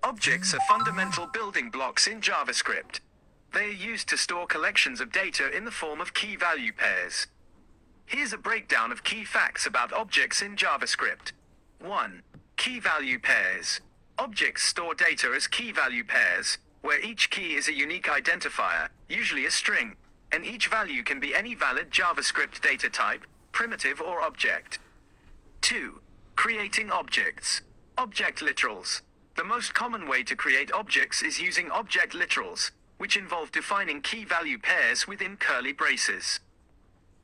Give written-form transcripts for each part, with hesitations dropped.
Objects are fundamental building blocks in JavaScript. They are used to store collections of data in the form of key-value pairs. Here's a breakdown of key facts about objects in JavaScript. 1. Key-value pairs. Objects store data as key-value pairs, where each key is a unique identifier, usually a string, and each value can be any valid JavaScript data type, primitive or object. 2. Creating objects. Object literals. The most common way to create objects is using object literals, which involve defining key-value pairs within curly braces.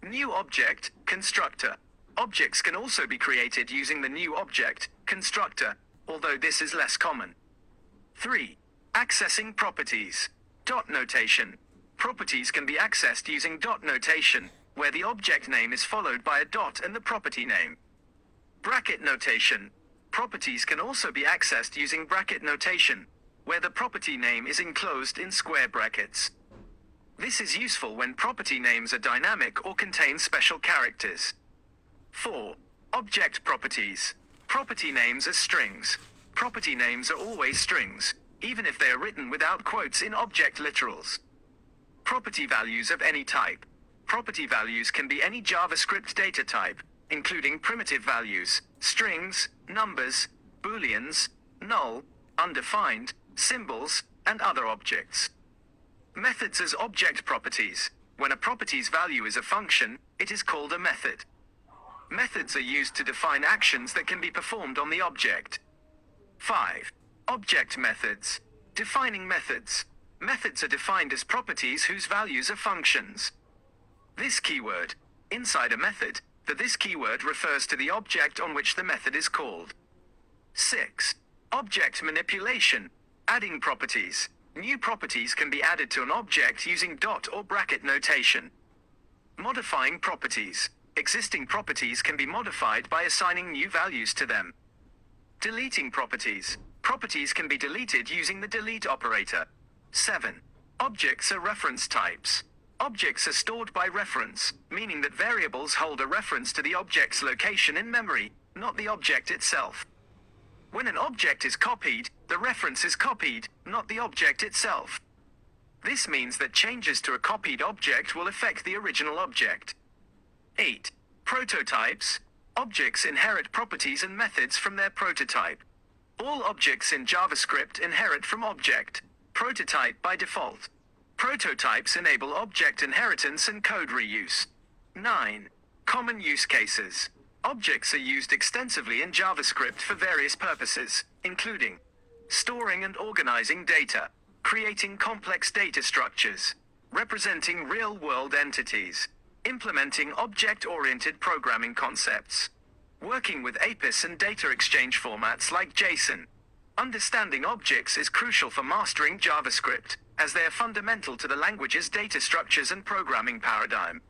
New object, constructor. Objects can also be created using the new object, constructor, although this is less common. 3. Accessing properties. Dot notation. Properties can be accessed using dot notation, where the object name is followed by a dot and the property name. Bracket notation. Properties can also be accessed using bracket notation, where the property name is enclosed in square brackets. This is useful when property names are dynamic or contain special characters. 4. Object properties. Property names are strings. Property names are always strings, even if they are written without quotes in object literals. Property values of any type. Property values can be any JavaScript data type, including primitive values, strings, numbers, booleans, null, undefined, symbols, and other objects. Methods as object properties. When a property's value is a function, it is called a method. Methods are used to define actions that can be performed on the object. 5. Object methods. Defining methods. Methods are defined as properties whose values are functions. This keyword, inside a method, this keyword refers to the object on which the method is called. 6. Object manipulation. Adding properties. New properties can be added to an object using dot or bracket notation. Modifying properties. Existing properties can be modified by assigning new values to them. Deleting properties. Properties can be deleted using the delete operator. 7. Objects are reference types. Objects are stored by reference, meaning that variables hold a reference to the object's location in memory, not the object itself. When an object is copied, the reference is copied, not the object itself. This means that changes to a copied object will affect the original object. 8. Prototypes. Objects inherit properties and methods from their prototype. All objects in JavaScript inherit from object prototype by default. Prototypes enable object inheritance and code reuse. 9. Common use cases. Objects are used extensively in JavaScript for various purposes, including storing and organizing data, creating complex data structures, representing real-world entities, implementing object-oriented programming concepts, working with APIs and data exchange formats like JSON. Understanding objects is crucial for mastering JavaScript, as they are fundamental to the language's data structures and programming paradigm.